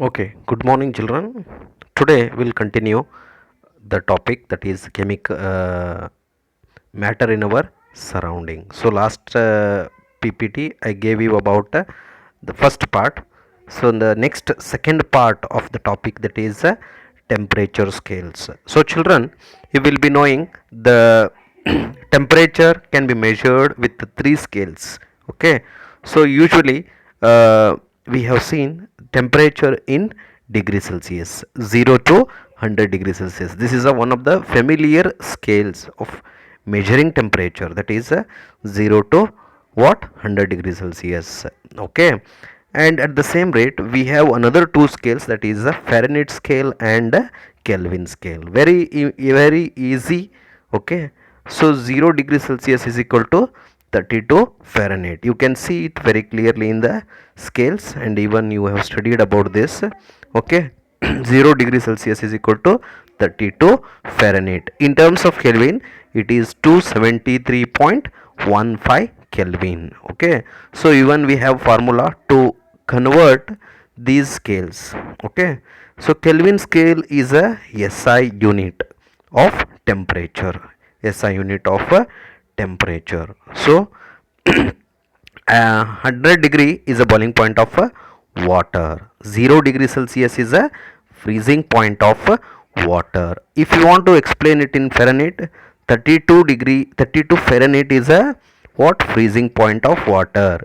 Okay, good morning, children. Today we'll continue the topic that is chemical matter in our surrounding. So, last PPT I gave you about the first part. So, in the next second part of the topic that is temperature scales. So, children, you will be knowing the temperature can be measured with the three scales. Okay, so usually we have seen temperature in degree Celsius 0 to 100 degree Celsius. This is one of the familiar scales of measuring temperature, that is 0 to what 100 degree Celsius. Okay, and at the same rate we have another two scales, that is a Fahrenheit scale and a Kelvin scale. Very easy. Okay, so 0 degree Celsius is equal to 32 Fahrenheit. You can see it very clearly in the scales, and even you have studied about this. Okay, 0 degree Celsius is equal to 32 Fahrenheit. In terms of Kelvin, it is 273.15 Kelvin. Okay, so even we have formula to convert these scales. Okay, so Kelvin scale is a SI unit of temperature. SI unit of temperature. So 100 degree is a boiling point of water. 0 degree Celsius is a freezing point of water. If you want to explain it in Fahrenheit, 32 Fahrenheit is a what freezing point of water.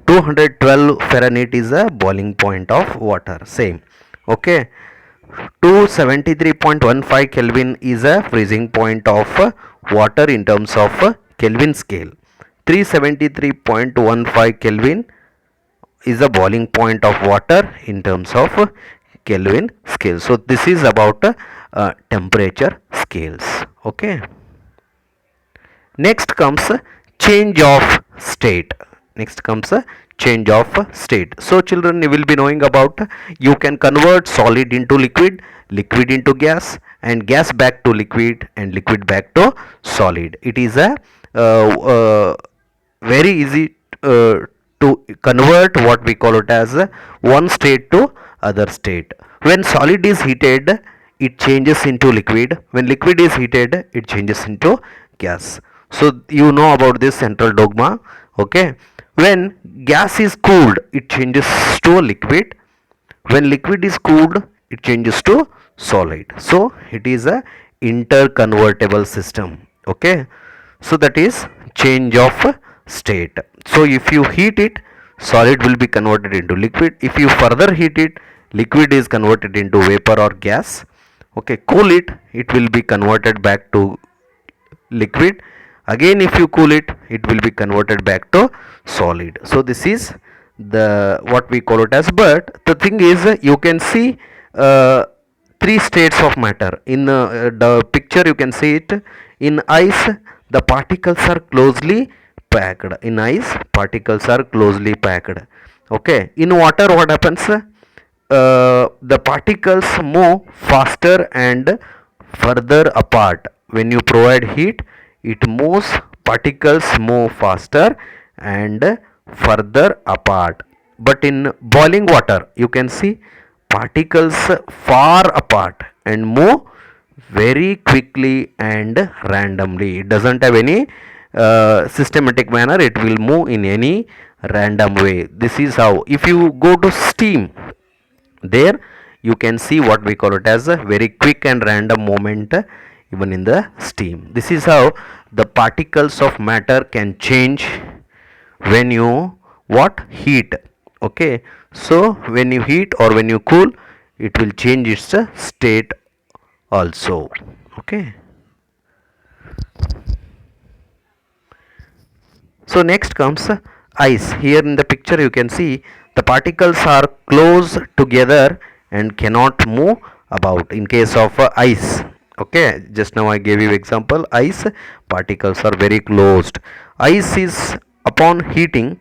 212 Fahrenheit is a boiling point of water. Same. Okay. 273.15 Kelvin is a freezing point of water in terms of Kelvin scale. 373.15 Kelvin is the boiling point of water in terms of Kelvin scale. So this is about temperature scales. Okay, next comes change of state. Next comes change of state. So children, you will be knowing about you can convert solid into liquid, liquid into gas, and gas back to liquid, and liquid back to solid. It is a very easy to convert what we call it as one state to other state. When solid is heated, it changes into liquid. When liquid is heated, it changes into gas. So you know about this central dogma. Okay, when gas is cooled, it changes to liquid. When liquid is cooled, it changes to solid. So it is a interconvertible system. Okay, so that is change of state. So if you heat it, solid will be converted into liquid. If you further heat it, liquid is converted into vapor or gas. Okay, cool it, it will be converted back to liquid. Again, if you cool it, it will be converted back to solid. So this is the what we call it as. But the thing is, you can see three states of matter in the picture. You can see it in ice. The particles are closely packed. In ice, particles are closely packed. Okay, in water, what happens? The particles move faster and further apart. When you provide heat, it moves, particles move faster and further apart. But in boiling water, you can see particles far apart and move very quickly and randomly. It doesn't have any systematic manner, it will move in any random way. This is how. If you go to steam, there you can see what we call it as a very quick and random movement even in the steam. This is how the particles of matter can change when you what heat. Okay, so when you heat or when you cool, it will change its state also. Okay, so next comes ice. Here in the picture you can see the particles are close together and cannot move about in case of ice. Okay, just now I gave you example. Ice particles are very closed. Ice is upon heating,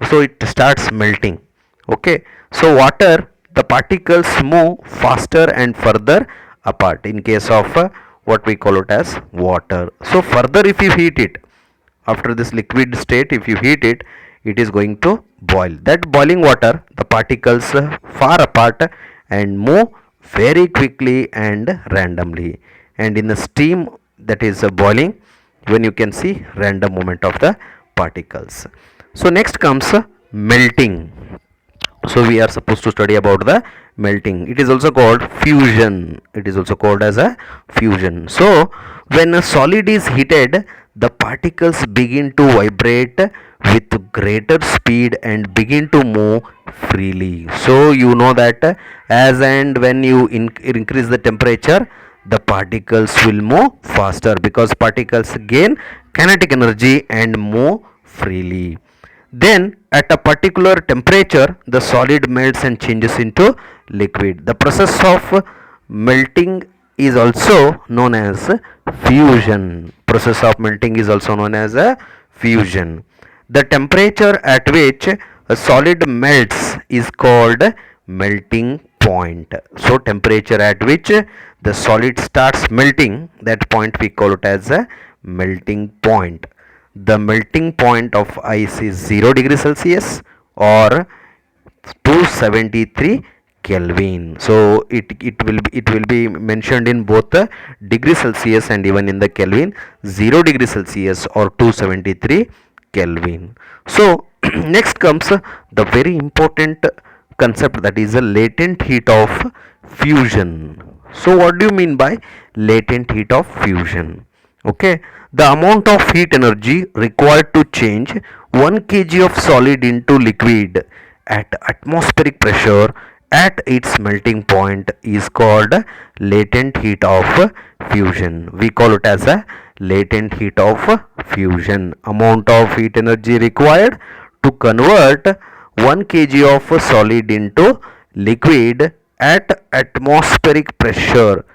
so it starts melting. Okay, so water, the particles move faster and further apart in case of what we call it as water. So further, if you heat it, after this liquid state, if you heat it, it is going to boil. That boiling water, the particles far apart and move very quickly and randomly, and in the steam that is boiling, when you can see random movement of the particles. So next comes melting. So we are supposed to study about the melting. It is also called fusion. It is also called as a fusion. So when a solid is heated, the particles begin to vibrate with greater speed and begin to move freely. So you know that as and when you increase the temperature, the particles will move faster because particles gain kinetic energy and move freely. Then, at a particular temperature, the solid melts and changes into liquid. The process of melting is also known as fusion. Process of melting is also known as a fusion. The temperature at which a solid melts is called melting point. So, temperature at which the solid starts melting, that point we call it as a melting point. The melting point of ice is 0 degree Celsius or 273 Kelvin. So it will be mentioned in both the degree Celsius and even in the Kelvin, 0 degree Celsius or 273 Kelvin. So next comes the very important concept, that is a latent heat of fusion. So what do you mean by latent heat of fusion? Okay, the amount of heat energy required to change 1 kg of solid into liquid at atmospheric pressure at its melting point is called latent heat of fusion. We call it as a latent heat of fusion. Amount of heat energy required to convert 1 kg of solid into liquid at atmospheric pressure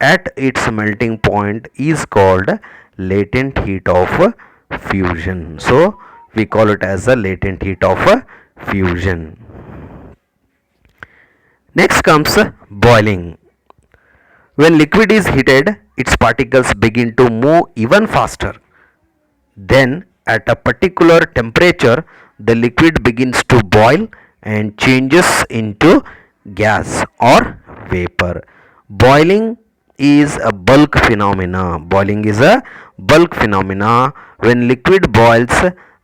at its melting point is called latent heat of fusion. So we call it as a latent heat of fusion. Next comes boiling. When liquid is heated, its particles begin to move even faster. Then at a particular temperature, the liquid begins to boil and changes into gas or vapor. Boiling is a bulk phenomena. Boiling is a bulk phenomena. When liquid boils,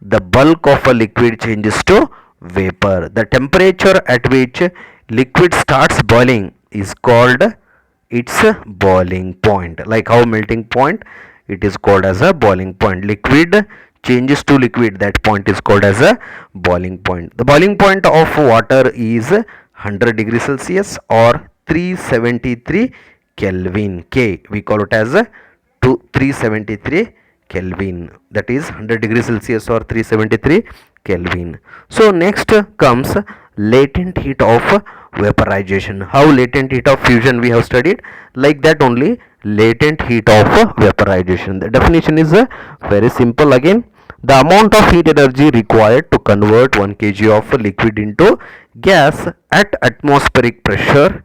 the bulk of a liquid changes to vapor. The temperature at which liquid starts boiling is called its boiling point. Like how melting point, it is called as a boiling point. Liquid changes to liquid, that point is called as a boiling point. The boiling point of water is 100 degrees Celsius or 373 Kelvin. K we call it as 373 Kelvin, that is 100 degrees Celsius or 373 Kelvin. So next comes latent heat of vaporization. How latent heat of fusion we have studied, like that only latent heat of vaporization. The definition is very simple again. The amount of heat energy required to convert 1 kg of liquid into gas at atmospheric pressure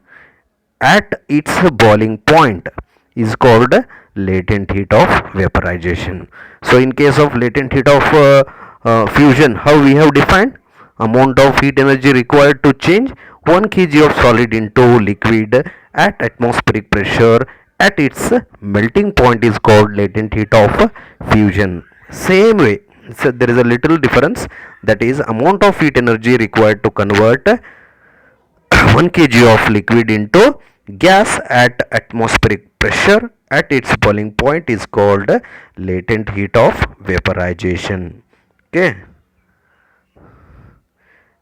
at its boiling point is called latent heat of vaporization. So in case of latent heat of fusion, how we have defined? Amount of heat energy required to change 1 kg of solid into liquid at atmospheric pressure at its melting point is called latent heat of fusion. Same way, so there is a little difference, that is amount of heat energy required to convert 1 kg of liquid into gas at atmospheric pressure at its boiling point is called latent heat of vaporization. Okay.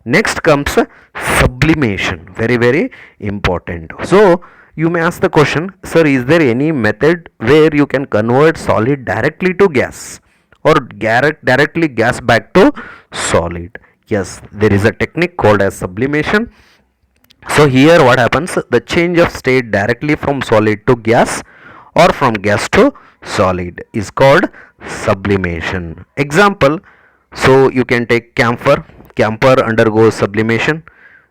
Next comes sublimation, very important. So you may ask the question, sir, is there any method where you can convert solid directly to gas or directly gas back to solid? Yes, there is a technique called as sublimation. So here what happens, the change of state directly from solid to gas or from gas to solid is called sublimation. Example, so you can take camphor. Camphor undergoes sublimation.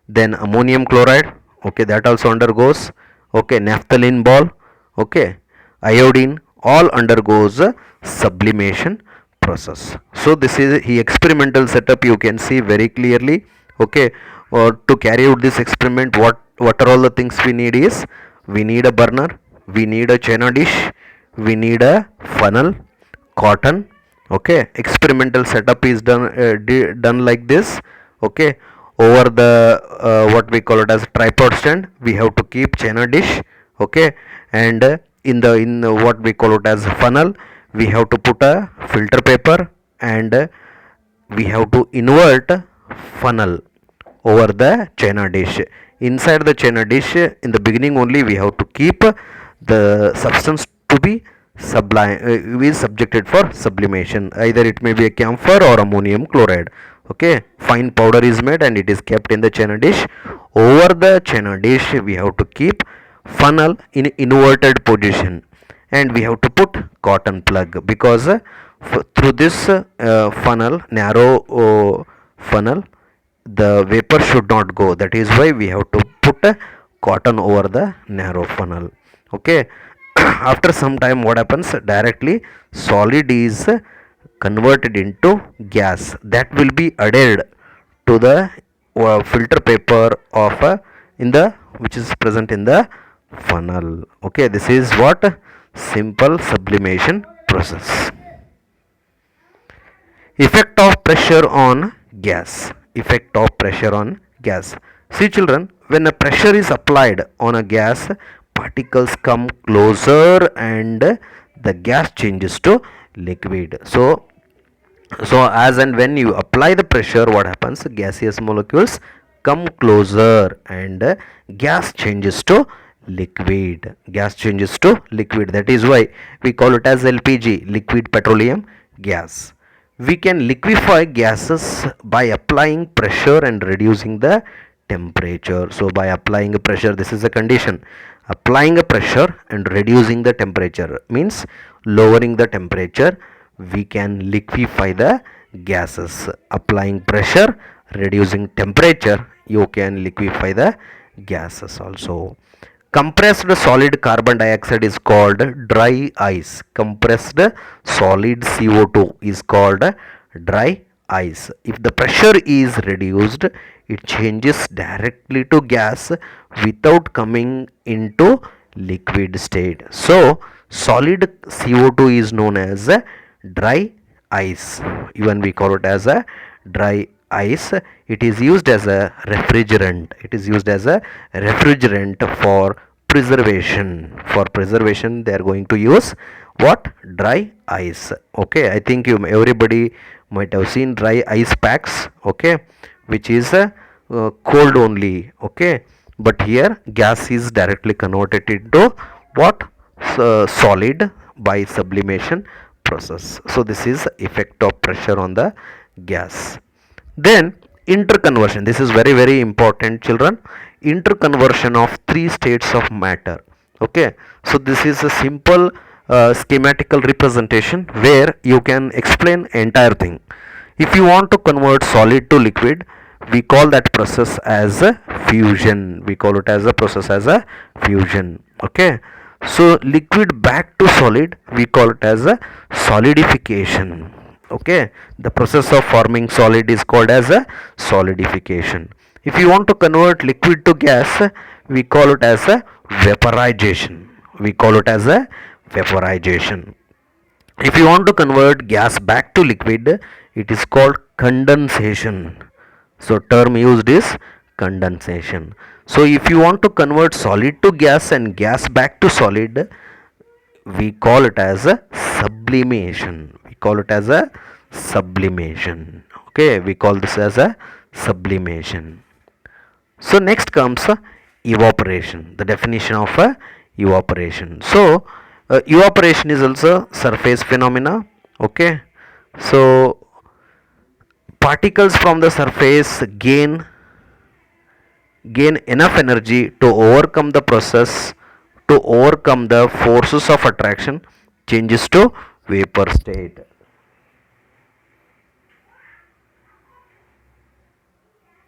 Then ammonium chloride, okay, that also undergoes. Okay, naphthalene ball, okay, iodine, all undergoes sublimation process. So this is the experimental setup, you can see very clearly. Okay, or to carry out this experiment, what are all the things we need is, we need a burner, we need a china dish, we need a funnel, cotton. Okay, experimental setup is done like this. Okay, over the what we call it as tripod stand, we have to keep china dish. Okay, and in the what we call it as funnel, we have to put a filter paper, and we have to invert funnel over the china dish. Inside the china dish, in the beginning only, we have to keep the substance to be sublime, is subjected for sublimation. Either it may be a camphor or ammonium chloride. Okay, fine powder is made and it is kept in the china dish. Over the china dish, we have to keep funnel in inverted position, and we have to put cotton plug, because through this funnel, narrow funnel, the vapor should not go. That is why we have to put cotton over the narrow funnel. Okay, after some time, what happens, directly solid is converted into gas that will be added to the filter paper of in the which is present in the funnel. Okay, this is what simple sublimation process. Effect of pressure on gas. Effect of pressure on gas. See children, when a pressure is applied on a gas, particles come closer and the gas changes to liquid. So as and when you apply the pressure, what happens, gaseous molecules come closer and gas changes to liquid. Gas changes to liquid. That is why we call it as LPG, liquid petroleum gas. We can liquefy gases by applying pressure and reducing the temperature. So by applying a pressure, this is a condition. Applying a pressure and reducing the temperature means lowering the temperature, we can liquefy the gases. Applying pressure, reducing temperature, you can liquefy the gases also. Compressed solid carbon dioxide is called dry ice. Compressed solid CO2 is called dry ice. If the pressure is reduced, it changes directly to gas without coming into liquid state. So solid CO2 is known as dry ice. Even we call it as a dry ice. It is used as a refrigerant. It is used as a refrigerant for preservation. For preservation, they are going to use what? Dry ice. Okay, I think everybody might have seen dry ice packs. Okay, which is cold only. Okay, but here gas is directly converted into what? Solid by sublimation process. So this is effect of pressure on the gas. Then interconversion. This is very important children. Interconversion of three states of matter. Okay, so this is a simple schematical representation where you can explain entire thing. If you want to convert solid to liquid, we call that process as a fusion. We call it as a process as a fusion. Okay, so liquid back to solid, we call it as a solidification. Okay, the process of forming solid is called as a solidification. If you want to convert liquid to gas, we call it as a vaporization. We call it as a vaporization. If you want to convert gas back to liquid, it is called condensation. So term used is condensation. So if you want to convert solid to gas and gas back to solid, we call it as a sublimation. We call it as a sublimation. Okay, we call this as a sublimation. So next comes evaporation. The definition of evaporation. So evaporation is also surface phenomena. Okay, so particles from the surface gain enough energy to overcome the process, to overcome the forces of attraction, changes to vapor state.